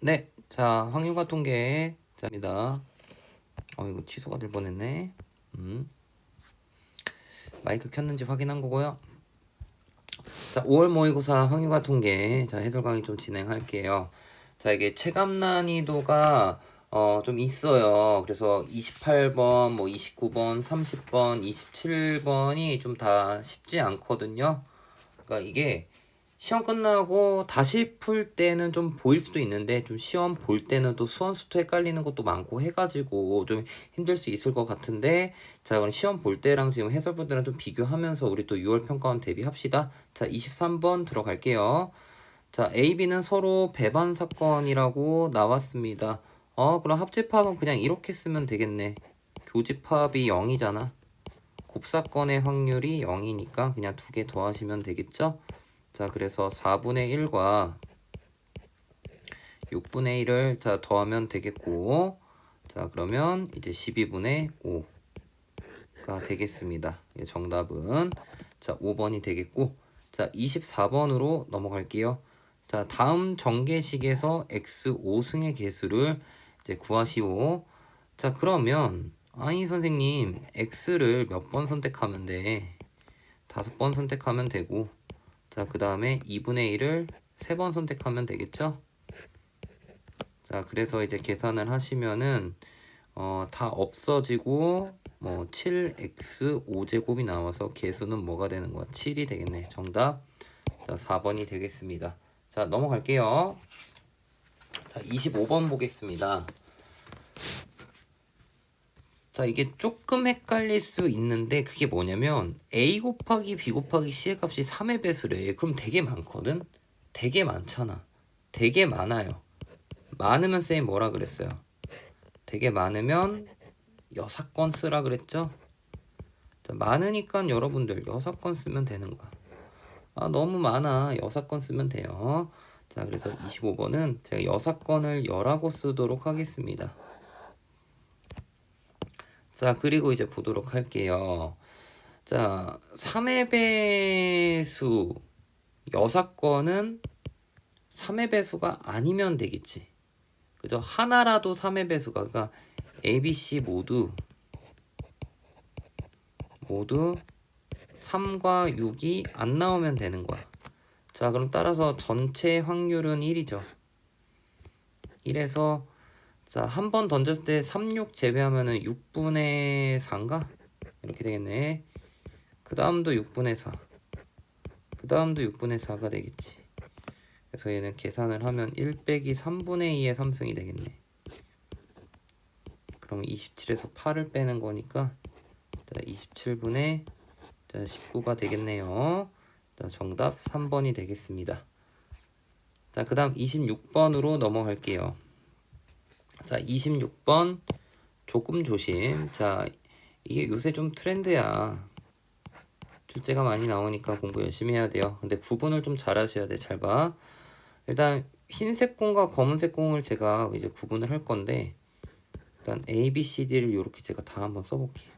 네, 자, 확률과 통계 자입니다. 이거 취소가 될 뻔했네. 마이크 켰는지 확인한 거고요. 자, 5월 모의고사 확률과 통계 자 해설 강의 좀 진행할게요. 자, 이게 체감 난이도가 좀 있어요. 그래서 28번, 뭐 29번, 30번, 27번이 좀 다 쉽지 않거든요. 그러니까 이게 시험 끝나고 다시 풀 때는 좀 보일 수도 있는데 좀 시험 볼 때는 또 수원 수투 헷갈리는 것도 많고 해가지고 좀 힘들 수 있을 것 같은데, 자 그럼 시험 볼 때랑 지금 해설 볼 때랑 좀 비교하면서 우리 또 6월 평가원 대비합시다. 자 23번 들어갈게요. 자 A, B는 서로 배반 사건이라고 나왔습니다. 그럼 합집합은 그냥 이렇게 쓰면 되겠네. 교집합이 0이잖아. 곱사건의 확률이 0이니까 그냥 두 개 더하시면 되겠죠? 자, 그래서 4분의 1과 6분의 1을 자 더하면 되겠고, 자 그러면 이제 12분의 5가 되겠습니다. 정답은 자 5번이 되겠고, 자 24번으로 넘어갈게요. 자 다음 전개식에서 x 5승의 개수를 이제 구하시오. 자 그러면 아니 선생님 x를 몇 번 선택하면 돼? 5번 선택하면 되고, 자 그 다음에 2분의 1을 3번 선택하면 되겠죠? 자 그래서 이제 계산을 하시면은 다 없어지고 뭐 7x 5제곱이 나와서 개수는 뭐가 되는 거야? 7이 되겠네. 정답 자 4번이 되겠습니다. 자 넘어갈게요. 자 25번 보겠습니다. 자 이게 조금 헷갈릴 수 있는데 그게 뭐냐면 a 곱하기 b 곱하기 c의 값이 3의 배수래. 그럼 되게 많거든? 되게 많잖아. 되게 많아요. 많으면 쌤이 뭐라 그랬어요? 되게 많으면 6건 쓰라 그랬죠? 자, 많으니까 여러분들 6건 쓰면 되는 거야. 너무 많아. 6건 쓰면 돼요. 자 그래서 25번은 제가 6건을 열하고 쓰도록 하겠습니다. 자 그리고 이제 보도록 할게요. 자 3의 배수 6건은 3의 배수가 아니면 되겠지. 그죠? 하나라도 3의 배수가, 그러니까 A, B, C 모두 3과 6이 안 나오면 되는 거야. 자 그럼 따라서 전체 확률은 1이죠. 1에서 자 한 번 던졌을 때 3, 6 제외하면은 6분의 4인가? 이렇게 되겠네. 그 다음도 6분의 4, 그 다음도 6분의 4가 되겠지. 그래서 얘는 계산을 하면 1 빼기 3분의 2의 3승이 되겠네. 그럼 27에서 8을 빼는 거니까 27분의 19가 되겠네요. 자, 정답 3번이 되겠습니다. 자, 그 다음 26번으로 넘어갈게요. 자, 26번 조금 조심. 자, 이게 요새 좀 트렌드야. 출제가 많이 나오니까 공부 열심히 해야 돼요. 근데 구분을 좀 잘 하셔야 돼. 잘 봐. 일단 흰색 공과 검은색 공을 제가 이제 구분을 할 건데, 일단 A, B, C, D를 이렇게 제가 다 한번 써볼게요.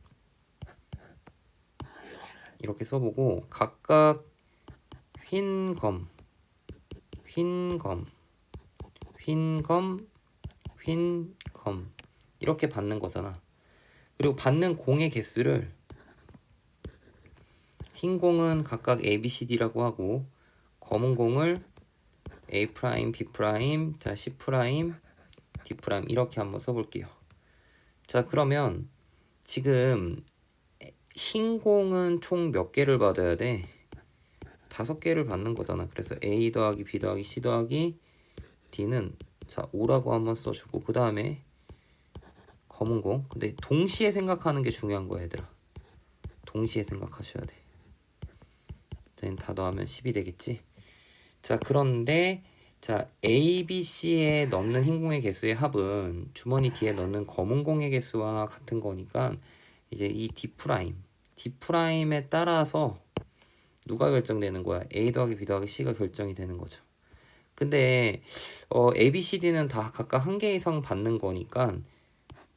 이렇게 써보고 각각 흰검, 흰검, 흰검, 흰검 이렇게 받는 거잖아. 그리고 받는 공의 개수를 흰 공은 각각 A, B, C, D라고 하고 검은 공을 A 프라임, B 프라임, 자 C 프라임, D 프라임 이렇게 한번 써볼게요. 자 그러면 지금 흰 공은 총 몇 개를 받아야 돼? 5개를 받는 거잖아. 그래서 A 더하기 B 더하기 C 더하기 D는 자 5라고 한번 써주고, 그 다음에 검은 공. 근데 동시에 생각하는 게 중요한 거야 얘들아. 동시에 생각하셔야 돼. 다 더하면 10이 되겠지. 자 그런데 자 A, B, C에 넣는 흰 공의 개수의 합은 주머니 D에 넣는 검은 공의 개수와 같은 거니까 이제 이 D 프라임, D 프라임에 따라서 누가 결정되는 거야? A 더하기 B 더하기 C가 결정이 되는 거죠. 근데 A, B, C, D는 다 각각 한 개 이상 받는 거니까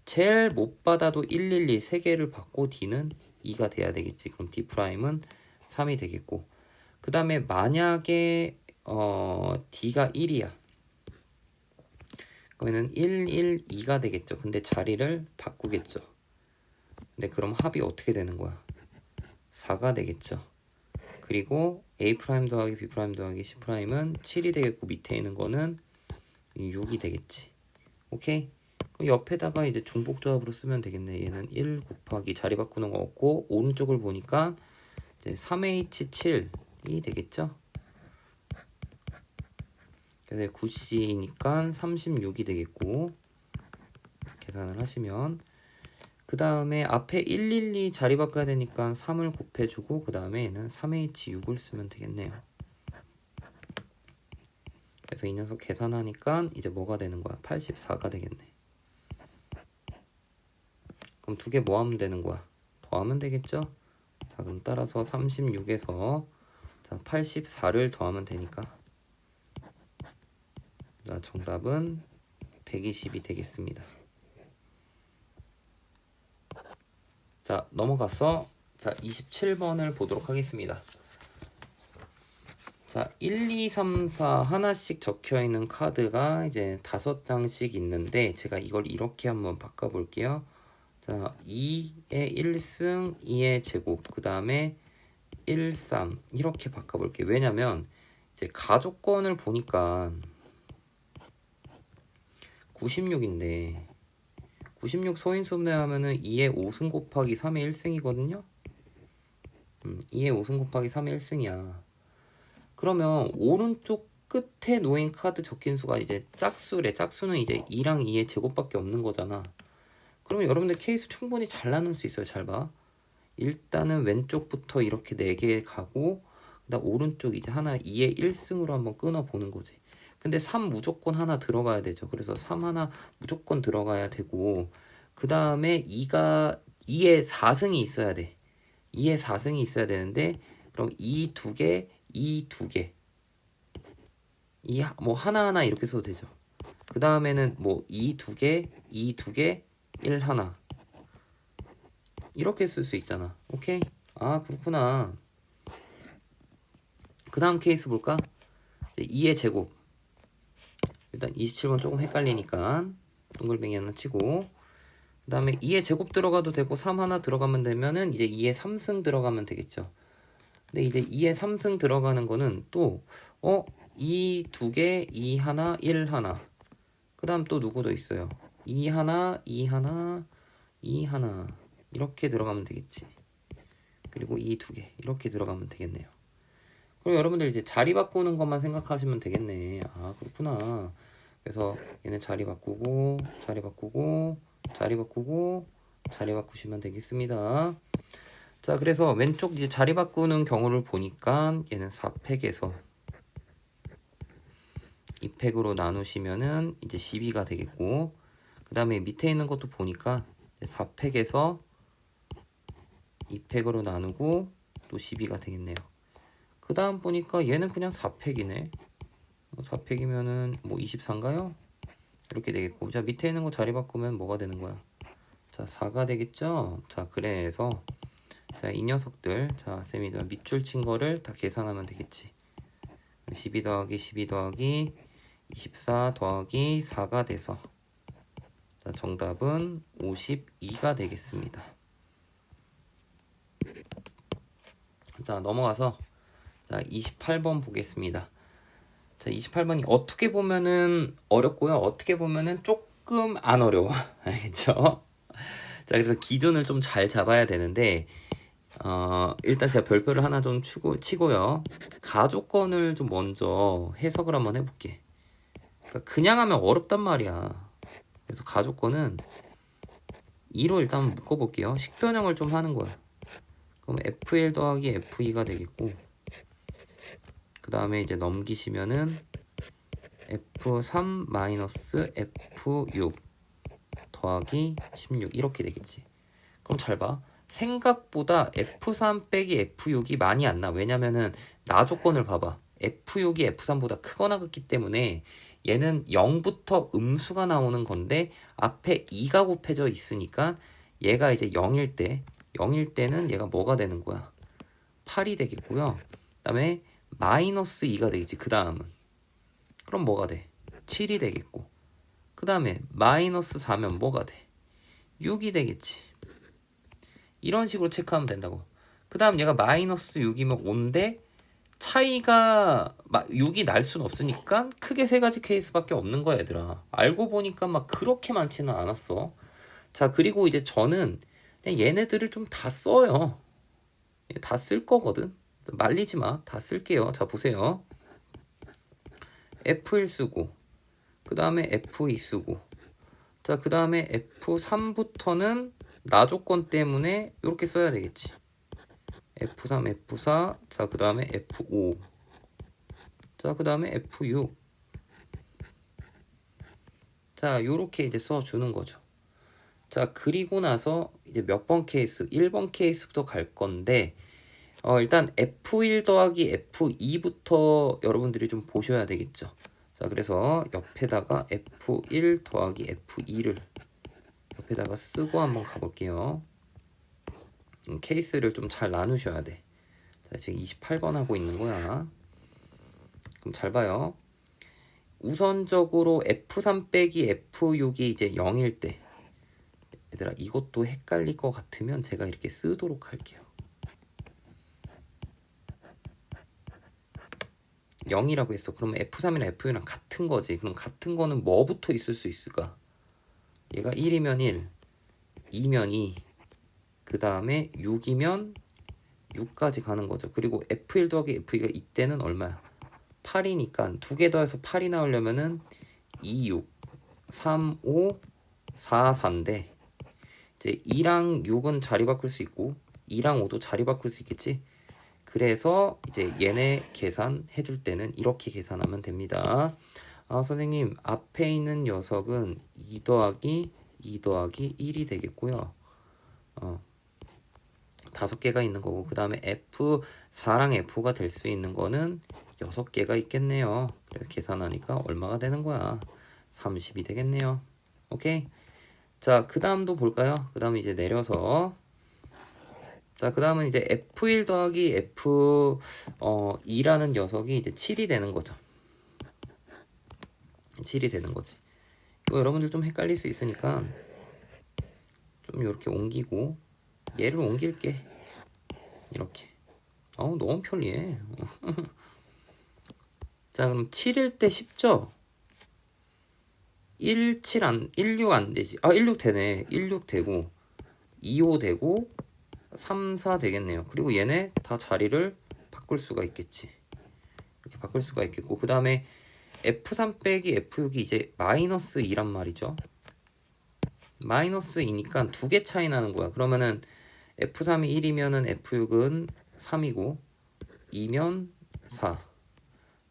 제일 못 받아도 112 3개를 받고 D는 2가 돼야 되겠지. 그럼 D 프라임은 3이 되겠고, 그 다음에 만약에 D가 1이야. 그러면은 1, 1, 2가 되겠죠. 근데 자리를 바꾸겠죠. 근데 그럼 합이 어떻게 되는 거야? 4가 되겠죠. 그리고 A' 더하기 B' 더하기 C'은 7이 되겠고 밑에 있는 거는 6이 되겠지. 오케이? 그럼 옆에다가 이제 중복조합으로 쓰면 되겠네. 얘는 1 곱하기 자리 바꾸는 거 없고 오른쪽을 보니까 이제 3H7이 되겠죠. 그래서 9C니까 36이 되겠고 계산을 하시면 그 다음에 앞에 112 자리 바꿔야 되니까 3을 곱해주고 그 다음에 얘는 3H6을 쓰면 되겠네요. 그래서 이 녀석 계산하니까 이제 뭐가 되는 거야? 84가 되겠네. 그럼 두 개 뭐 하면 되는 거야? 더하면 되겠죠? 자, 그럼 따라서 36에서 자, 84를 더하면 되니까 자, 정답은 120이 되겠습니다. 자, 넘어가서 자, 27번을 보도록 하겠습니다. 자, 1, 2, 3, 4 하나씩 적혀 있는 카드가 이제 5장씩 있는데 제가 이걸 이렇게 한번 바꿔 볼게요. 자, 2의 1승, 2의 제곱, 그 다음에 1, 3 이렇게 바꿔 볼게요. 왜냐면 이제 가족권을 보니까 96인데 96 소인수분해 하면은 2의 5승 곱하기 3의 1승이거든요. 2의 5승 곱하기 3의 1승이야. 그러면 오른쪽 끝에 놓인 카드 적힌 수가 이제 짝수래. 짝수는 이제 2랑 2의 제곱밖에 없는 거잖아. 그러면 여러분들 케이스 충분히 잘 나눌 수 있어요. 잘 봐. 일단은 왼쪽부터 이렇게 4개 가고 그다음 오른쪽 이제 하나 2의 1승으로 한번 끊어 보는 거지. 근데 3 무조건 하나 들어가야 되죠. 그래서 3 하나 무조건 들어가야 되고 그 다음에 2의 4승이 있어야 돼. 2의 4승이 있어야 되는데 그럼 2 2개, 2 2개 이 뭐 하나하나 이렇게 써도 되죠. 그 다음에는 뭐 2 2개, 2 2개, 1 하나 이렇게 쓸 수 있잖아. 오케이? 아 그렇구나. 그 다음 케이스 볼까? 2의 제곱. 일단 27번 조금 헷갈리니까 동글뱅이 하나 치고 그 다음에 2의 제곱 들어가도 되고 3 하나 들어가면 되면은 이제 2의 3승 들어가면 되겠죠. 근데 이제 2의 3승 들어가는 거는 또 2 2개, 2 하나, 1 하나 그 다음 또 누구 더 있어요? 2 하나, 2 하나, 2 하나 이렇게 들어가면 되겠지. 그리고 2 2개 이렇게 들어가면 되겠네요. 그럼 여러분들 이제 자리 바꾸는 것만 생각하시면 되겠네. 아 그렇구나. 그래서 얘는 자리 바꾸고 자리 바꾸고 자리 바꾸고 자리 바꾸시면 되겠습니다. 자 그래서 왼쪽 이제 자리 바꾸는 경우를 보니까 얘는 4팩에서 2팩으로 나누시면은 이제 12가 되겠고 그 다음에 밑에 있는 것도 보니까 4팩에서 2팩으로 나누고 또 12가 되겠네요. 그 다음 보니까 얘는 그냥 4팩이네. 4팩이면은 뭐 24인가요? 이렇게 되겠고 자 밑에 있는 거 자리 바꾸면 뭐가 되는 거야? 자 4가 되겠죠? 자 그래서 자 이 녀석들 자 쌤이 밑줄 친 거를 다 계산하면 되겠지. 12 더하기 12 더하기 24 더하기 4가 돼서 자 정답은 52가 되겠습니다. 자 넘어가서 자 28번 보겠습니다. 자 28번이 어떻게 보면은 어렵고요. 어떻게 보면은 조금 안 어려워. 알겠죠? 자 그래서 기준을 좀 잘 잡아야 되는데 일단 제가 별표를 하나 좀 치고요. 가족권을 좀 먼저 해석을 한번 해볼게. 그러니까 그냥 하면 어렵단 말이야. 그래서 가족권은 2로 일단 묶어볼게요. 식변형을 좀 하는 거야. 그럼 F1 더하기 F2가 되겠고 그 다음에 이제 넘기시면은 F3 마이너스 F6 더하기 16 이렇게 되겠지. 그럼 잘 봐. 생각보다 F3 빼기 F6이 많이 안 나. 왜냐면은 나 조건을 봐봐. F6이 F3보다 크거나 같기 때문에 얘는 0부터 음수가 나오는 건데 앞에 2가 곱해져 있으니까 얘가 이제 0일 때는 얘가 뭐가 되는 거야? 8이 되겠고요. 그 다음에 마이너스 2가 되겠지. 그 다음은 그럼 뭐가 돼? 7이 되겠고 그 다음에 마이너스 4면 뭐가 돼? 6이 되겠지. 이런 식으로 체크하면 된다고. 그 다음 얘가 마이너스 6이면 5인데 차이가 6이 날 수는 없으니까 크게 세 가지 케이스밖에 없는 거야 얘들아. 알고 보니까 막 그렇게 많지는 않았어. 자, 그리고 이제 저는 그냥 얘네들을 좀 다 써요. 다 쓸 거거든. 말리지 마. 다 쓸게요. 자, 보세요. F1 쓰고 그 다음에 F2 쓰고 자, 그 다음에 F3부터는 나 조건 때문에 이렇게 써야 되겠지. F3, F4, 자, 그 다음에 F5, 자, 그 다음에 F6. 자, 요렇게 이제 써주는 거죠. 자, 그리고 나서 이제 몇 번 케이스, 1번 케이스부터 갈 건데, 일단 F1 더하기 F2부터 여러분들이 좀 보셔야 되겠죠. 자, 그래서 옆에다가 F1 더하기 F2를 옆에다가 쓰고 한번 가볼게요. 케이스를 좀 잘 나누셔야 돼. 자, 지금 28번 하고 있는 거야. 그럼 잘 봐요. 우선적으로 F3 빼기 F6이 이제 0일 때 얘들아 이것도 헷갈릴 것 같으면 제가 이렇게 쓰도록 할게요. 0이라고 했어. 그러면 F3이랑 F6랑 같은 거지. 그럼 같은 거는 뭐부터 있을 수 있을까? 얘가 1이면 1, 2면 2, 그 다음에 6이면 6까지 가는 거죠. 그리고 F1 더하기 F2가 이때는 얼마야? 8이니까 두 개 더해서 8이 나오려면은 2, 6, 3, 5, 4, 4인데 이제 2랑 6은 자리 바꿀 수 있고 2랑 5도 자리 바꿀 수 있겠지. 그래서 이제 얘네 계산해 줄 때는 이렇게 계산하면 됩니다. 아, 선생님 앞에 있는 녀석은 2 더하기 2 더하기 1이 되겠고요. 5개가 있는 거고 그 다음에 F4랑 F가 될 수 있는 거는 6개가 있겠네요. 그래서 계산하니까 얼마가 되는 거야? 30이 되겠네요. 오케이. 자, 그 다음도 볼까요? 그 다음에 이제 내려서 자, 그 다음은 이제 F1 더하기 F2라는 녀석이 이제 7이 되는 거죠. 7이 되는 거지. 이거 여러분들 좀 헷갈릴 수 있으니까 좀 이렇게 옮기고 얘를 옮길게. 이렇게. 너무 편리해. 자, 그럼 7일 때 쉽죠? 16 안 되지. 16 되네. 16 되고 25 되고 3, 4 되겠네요. 그리고 얘네 다 자리를 바꿀 수가 있겠지. 이렇게 바꿀 수가 있겠고 그 다음에 F3 빼기 F6이 이제 마이너스 2란 말이죠. 마이너스 2니까 두 개 차이 나는 거야. 그러면은 F3이 1이면은 F6은 3이고 2면 4.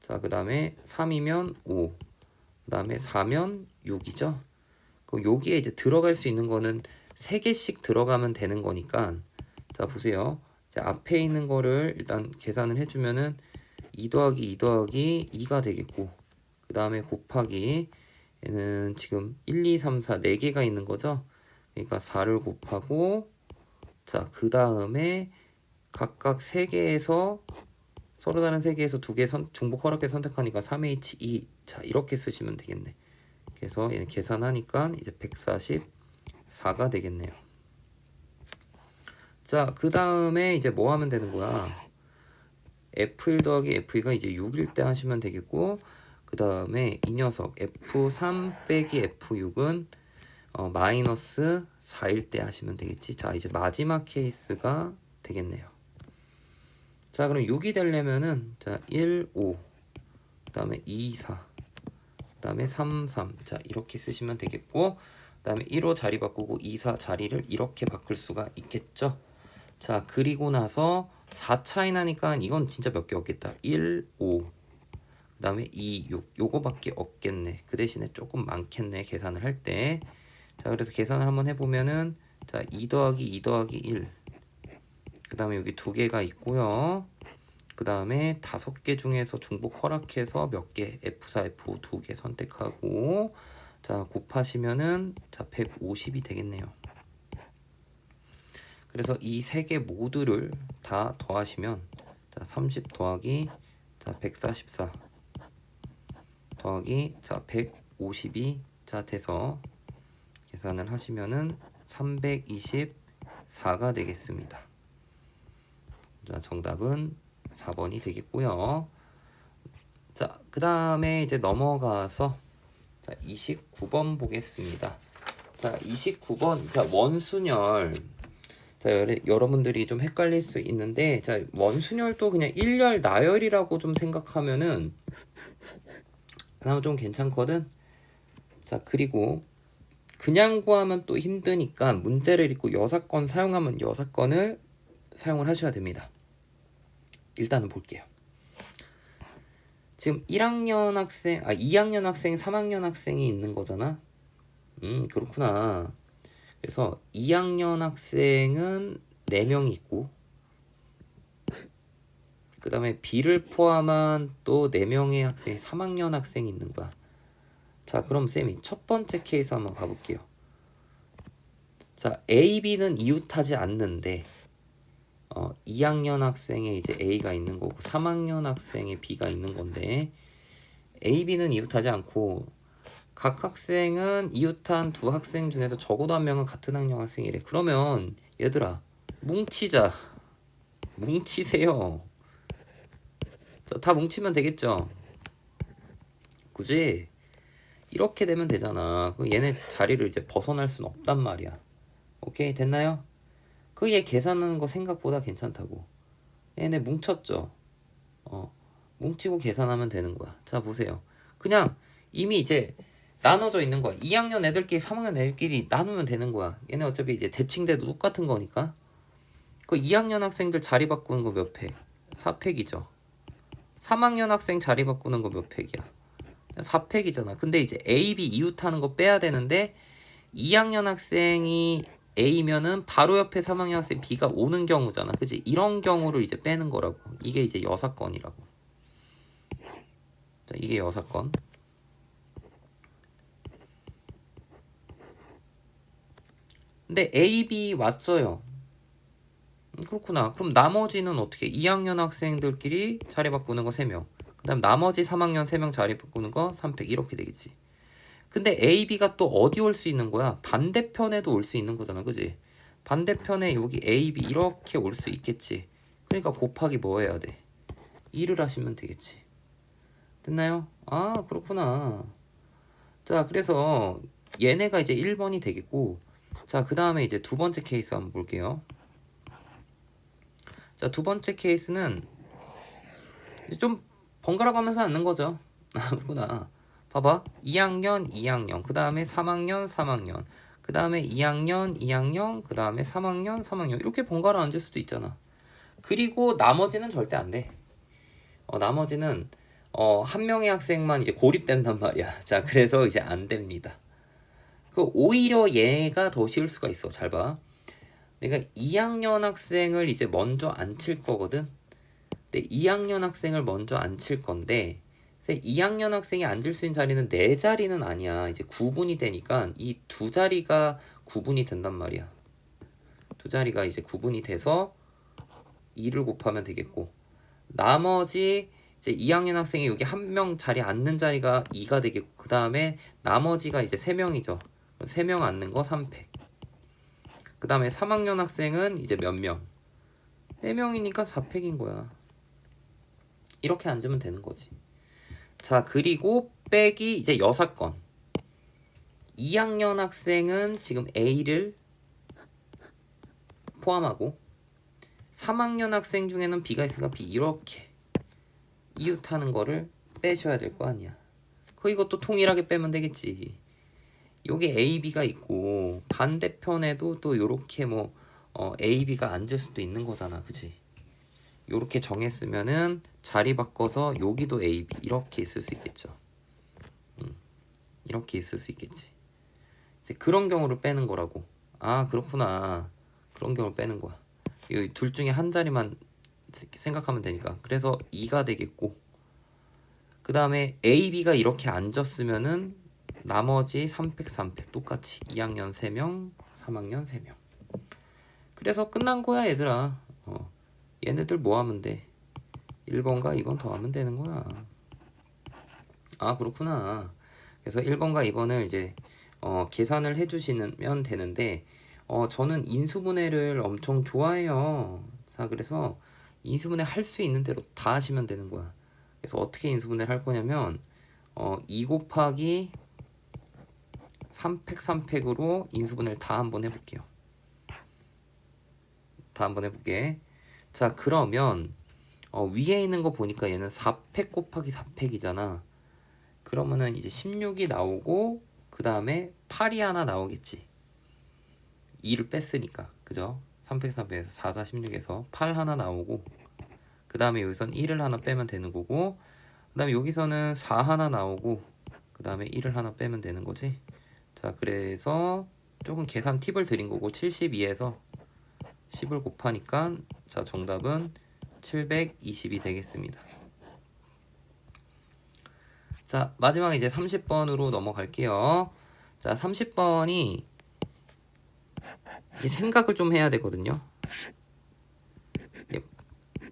자, 그 다음에 3이면 5. 그 다음에 4면 6이죠. 그 여기에 이제 들어갈 수 있는 거는 3개씩 들어가면 되는 거니까 자, 보세요. 자, 앞에 있는 거를 일단 계산을 해주면은 2 더하기 2 더하기 2가 되겠고 그 다음에 곱하기 얘는 지금 1, 2, 3, 4 4개가 있는 거죠. 그러니까 4를 곱하고 자, 그 다음에 각각 3개에서 서로 다른 3개에서 2개 중복 허락해 선택하니까 3H2 자, 이렇게 쓰시면 되겠네. 그래서 얘는 계산하니까 이제 144가 되겠네요. 자, 그 다음에 이제 뭐 하면 되는 거야? F1 더하기 F2가 이제 6일 때 하시면 되겠고 그 다음에 이 녀석 F3 빼기 F6은 마이너스 4일 때 하시면 되겠지. 자, 이제 마지막 케이스가 되겠네요. 자, 그럼 6이 되려면은 자, 1, 5 그 다음에 2, 4 그 다음에 3, 3 자, 이렇게 쓰시면 되겠고 그 다음에 1, 5 자리 바꾸고 2, 4 자리를 이렇게 바꿀 수가 있겠죠. 자, 그리고 나서 4 차이 나니까 이건 진짜 몇 개 없겠다. 1, 5 그 다음에 2, 6 요거밖에 없겠네. 그 대신에 조금 많겠네 계산을 할 때. 자, 그래서 계산을 한번 해보면은 자, 2 더하기 2 더하기 1 그 다음에 여기 2개가 있고요. 그 다음에 5개 중에서 중복 허락해서 몇 개 F4, F5 2개 선택하고 자, 곱하시면은 자, 150이 되겠네요. 그래서 이 3개 모두를 다 더하시면 자, 30 더하기 자, 144 더하기 자, 150이 자, 돼서 계산을 하시면은 324가 되겠습니다. 자, 정답은 4번이 되겠고요. 자, 그 다음에 이제 넘어가서 자, 29번 보겠습니다. 자, 29번. 자, 원순열. 자, 여러분들이 좀 헷갈릴 수 있는데, 자, 원순열도 그냥 일열, 나열이라고 좀 생각하면은 그나마 좀 괜찮거든. 자, 그리고 그냥 구하면 또 힘드니까 문제를 읽고 여사건 사용하면 여사건을 사용을 하셔야 됩니다. 일단은 볼게요. 지금 1학년 학생, 2학년 학생, 3학년 학생이 있는 거잖아. 그렇구나. 그래서 2학년 학생은 4명이 있고, 그 다음에 B를 포함한 또 4명의 학생이 3학년 학생이 있는 거야. 자, 그럼 쌤이 첫 번째 케이스 한번 가볼게요. 자, A, B는 이웃하지 않는데 2학년 학생에 이제 A가 있는 거고 3학년 학생에 B가 있는 건데 A, B는 이웃하지 않고 각 학생은 이웃한 두 학생 중에서 적어도 한 명은 같은 학년 학생이래. 그러면 얘들아 뭉치자. 뭉치세요. 자, 다 뭉치면 되겠죠? 그지? 이렇게 되면 되잖아. 그 얘네 자리를 이제 벗어날 수는 없단 말이야. 오케이, 됐나요? 그 얘 계산하는 거 생각보다 괜찮다고. 얘네 뭉쳤죠? 뭉치고 계산하면 되는 거야. 자, 보세요. 그냥 이미 이제 나눠져 있는 거야. 2학년 애들끼리 3학년 애들끼리 나누면 되는 거야. 얘네 어차피 이제 대칭돼도 똑같은 거니까. 그 2학년 학생들 자리 바꾸는 거 몇 팩? 4팩이죠. 3학년 학생 자리 바꾸는 거 몇 팩이야? 4팩이잖아. 근데 이제 A, B 이웃하는 거 빼야 되는데 2학년 학생이 A면은 바로 옆에 3학년 학생 B가 오는 경우잖아. 그치? 이런 경우를 이제 빼는 거라고. 이게 이제 여사건이라고. 자, 이게 여사건. 근데 A, B 왔어요. 그렇구나. 그럼 나머지는 어떻게? 2학년 학생들끼리 자리 바꾸는 거 3명. 그 다음 나머지 3학년 3명 자리 바꾸는 거 3팩. 이렇게 되겠지. 근데 A, B가 또 어디 올 수 있는 거야? 반대편에도 올 수 있는 거잖아. 그지? 반대편에 여기 A, B 이렇게 올 수 있겠지. 그러니까 곱하기 뭐 해야 돼? 2를 하시면 되겠지. 됐나요? 아, 그렇구나. 자, 그래서 얘네가 이제 1번이 되겠고, 자, 그 다음에 이제 두 번째 케이스 한번 볼게요. 자, 두 번째 케이스는 좀 번갈아 가면서 앉는 거죠. 아, 그렇구나. 봐봐. 2학년, 2학년, 그 다음에 3학년, 3학년, 그 다음에 2학년, 2학년, 그 다음에 3학년, 3학년 이렇게 번갈아 앉을 수도 있잖아. 그리고 나머지는 절대 안 돼. 나머지는 한 명의 학생만 이제 고립된단 말이야. 자, 그래서 이제 안 됩니다. 오히려 얘가 더 쉬울 수가 있어. 잘 봐. 내가 2학년 학생을 이제 먼저 앉힐 거거든. 근데 2학년 학생을 먼저 앉힐 건데 2학년 학생이 앉을 수 있는 자리는 4자리는 아니야. 이제 구분이 되니까 이 두 자리가 구분이 된단 말이야. 두 자리가 이제 구분이 돼서 2를 곱하면 되겠고 나머지 이제 2학년 학생이 여기 한 명 자리 앉는 자리가 2가 되겠고 그 다음에 나머지가 이제 3명이죠. 3명 앉는 거 3팩. 그 다음에 3학년 학생은 이제 몇 명? 4명이니까 4팩인 거야. 이렇게 앉으면 되는 거지. 자, 그리고 빼기 이제 여사건. 2학년 학생은 지금 A를 포함하고 3학년 학생 중에는 B가 있으니까 B 이렇게 이웃하는 거를 빼셔야 될 거 아니야. 이것도 통일하게 빼면 되겠지. 요게 A, B가 있고 반대편에도 또 요렇게 뭐 A, B가 앉을 수도 있는 거잖아. 그치? 요렇게 정했으면은 자리 바꿔서 여기도 A, B 이렇게 있을 수 있겠죠. 이렇게 있을 수 있겠지. 이제 그런 경우를 빼는 거라고. 아, 그렇구나. 그런 경우를 빼는 거야. 이 둘 중에 한 자리만 생각하면 되니까. 그래서 2가 되겠고 그 다음에 A, B가 이렇게 앉았으면은 나머지 3팩, 3팩 똑같이 2학년 3명, 3학년 3명. 그래서 끝난 거야 얘들아. 얘네들 뭐 하면 돼? 1번과 2번 더하면 되는 거야. 아, 그렇구나. 그래서 1번과 2번을 이제 계산을 해주시면 되는데 저는 인수분해를 엄청 좋아해요. 자, 그래서 인수분해 할 수 있는 대로 다 하시면 되는 거야. 그래서 어떻게 인수분해를 할 거냐면 2 곱하기 3팩 3팩으로 인수분해를 다 한번 해볼게요. 다 한번 해볼게. 자, 그러면 위에 있는 거 보니까 얘는 4팩 곱하기 4팩이잖아. 그러면은 이제 16이 나오고 그 다음에 8이 하나 나오겠지. 2를 뺐으니까, 그죠? 3팩 3팩에서 4, 4, 16에서 8 하나 나오고 그 다음에 여기선 1을 하나 빼면 되는 거고 그 다음에 여기서는 4 하나 나오고 그 다음에 1을 하나 빼면 되는 거지. 자, 그래서 조금 계산 팁을 드린 거고 72에서 10을 곱하니까 자, 정답은 720이 되겠습니다. 자, 마지막 이제 30번으로 넘어갈게요. 자, 30번이 생각을 좀 해야 되거든요.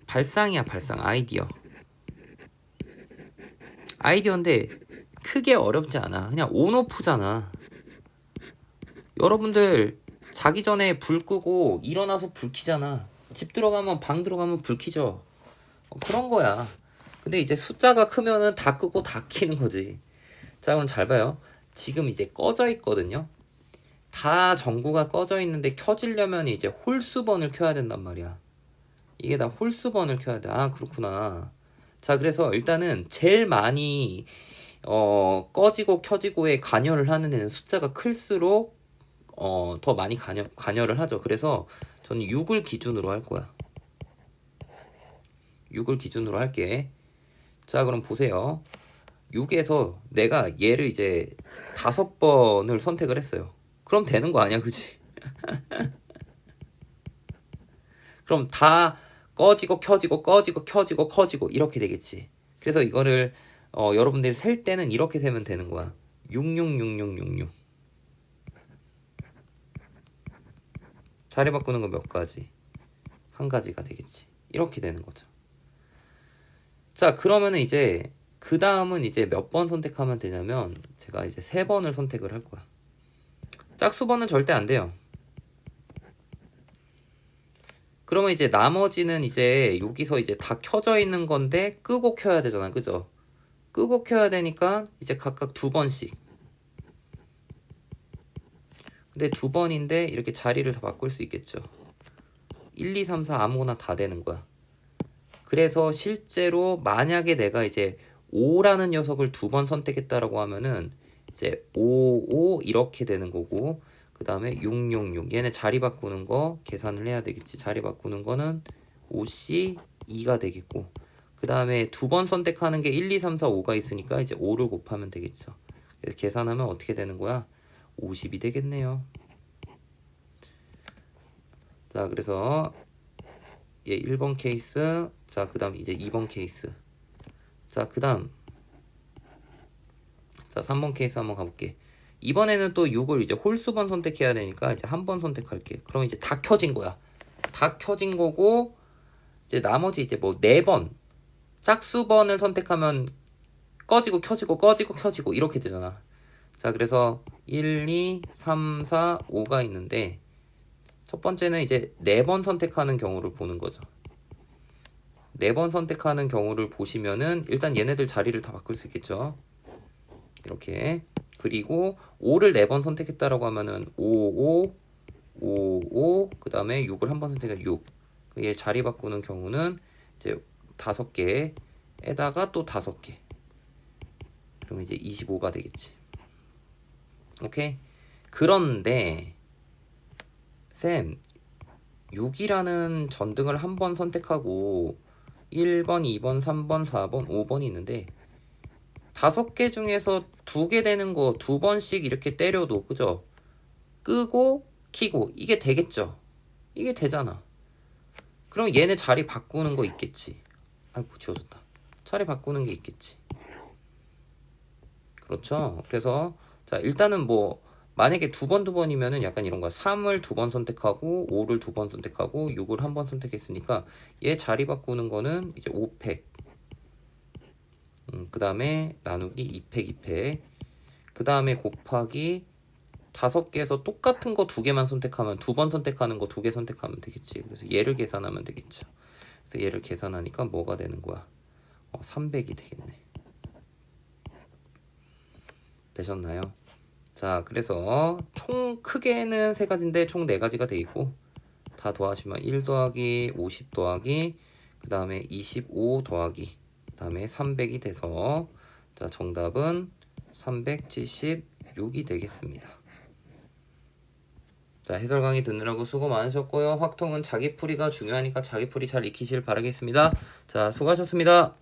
발상이야, 발상. 아이디어인데 크게 어렵지 않아. 그냥 온오프잖아. 여러분들 자기 전에 불 끄고 일어나서 불 켜잖아. 집 들어가면 방 들어가면 불 켜죠. 그런 거야. 근데 이제 숫자가 크면은 다 끄고 다 켜는 거지. 자, 그럼 잘 봐요. 지금 이제 꺼져 있거든요. 다 전구가 꺼져 있는데 켜지려면 이제 홀수번을 켜야 된단 말이야. 이게 다 홀수번을 켜야 돼. 아, 그렇구나. 자, 그래서 일단은 제일 많이 꺼지고 켜지고에 관여를 하는 애는 숫자가 클수록 더 많이 관여를 하죠. 그래서 저는 6을 기준으로 할 거야. 6을 기준으로 할게. 자, 그럼 보세요. 6에서 내가 얘를 이제 5번을 선택을 했어요. 그럼 되는 거 아니야, 그치? 그럼 다 꺼지고 켜지고 꺼지고 켜지고 커지고 이렇게 되겠지. 그래서 이거를 여러분들이 셀 때는 이렇게 세면 되는 거야. 666666. 자리 바꾸는 거 몇 가지? 한 가지가 되겠지. 이렇게 되는 거죠. 자, 그러면은 이제 그 다음은 이제 몇 번 선택하면 되냐면 제가 이제 3번을 선택을 할 거야. 짝수번은 절대 안 돼요. 그러면 이제 나머지는 이제 여기서 이제 다 켜져 있는 건데 끄고 켜야 되잖아, 그죠? 끄고 켜야 되니까 이제 각각 2번씩. 근데 2번인데 이렇게 자리를 다 바꿀 수 있겠죠. 1, 2, 3, 4 아무거나 다 되는 거야. 그래서 실제로 만약에 내가 이제 5라는 녀석을 2번 선택했다라고 하면은 이제 5, 5 이렇게 되는 거고 그 다음에 6, 6, 6 얘네 자리 바꾸는 거 계산을 해야 되겠지. 자리 바꾸는 거는 5C 2가 되겠고 그 다음에 2번 선택하는 게 1, 2, 3, 4, 5가 있으니까 이제 5를 곱하면 되겠죠. 그래서 계산하면 어떻게 되는 거야? 50이 되겠네요. 자, 그래서 얘 1번 케이스. 자, 그 다음 이제 2번 케이스. 자, 그 다음 자, 3번 케이스 한번 가볼게. 이번에는 또 6을 이제 홀수번 선택해야 되니까 이제 한 번 선택할게. 그럼 이제 다 켜진 거야. 다 켜진 거고 이제 나머지 이제 뭐 4번 짝수번을 선택하면 꺼지고 켜지고 꺼지고 켜지고 이렇게 되잖아. 자, 그래서 1, 2, 3, 4, 5가 있는데 첫 번째는 이제 4번 선택하는 경우를 보는 거죠. 4번 선택하는 경우를 보시면은 일단 얘네들 자리를 다 바꿀 수 있겠죠. 이렇게. 그리고 5를 4번 선택했다라고 하면은 5, 5, 5, 5, 그 다음에 6을 한 번 선택해 6. 얘 자리 바꾸는 경우는 이제 5개에다가 또 5개. 그럼 이제 25가 되겠지. 오케이? 그런데 쌤 6이라는 전등을 한 번 선택하고 1번, 2번, 3번, 4번, 5번이 있는데 5개 중에서 2개 되는 거 2번씩 이렇게 때려도 그죠? 끄고 키고 이게 되겠죠? 이게 되잖아. 그럼 얘네 자리 바꾸는 거 있겠지. 아이고 지워졌다. 자리 바꾸는 게 있겠지. 그렇죠? 그래서 자, 일단은 뭐 만약에 2번이면은 약간 이런 거야. 3을 2번 선택하고 5를 2번 선택하고 6을 한 번 선택했으니까 얘 자리 바꾸는 거는 이제 5팩. 그 다음에 나누기 2팩 2팩. 그 다음에 곱하기 5개에서 똑같은 거 2개만 선택하면 2번 선택하는 거 2개 선택하면 되겠지. 그래서 얘를 계산하면 되겠죠. 그래서 얘를 계산하니까 뭐가 되는 거야? 300이 되겠네. 되셨나요? 자, 그래서 총 크게는 3가지인데 총 4가지가 돼 있고 다 더하시면 1 더하기 50 더하기 그 다음에 25 더하기 그 다음에 300이 돼서 자, 정답은 376이 되겠습니다. 자, 해설 강의 듣느라고 수고 많으셨고요. 확통은 자기 풀이가 중요하니까 자기 풀이 잘 익히시길 바라겠습니다. 자, 수고하셨습니다.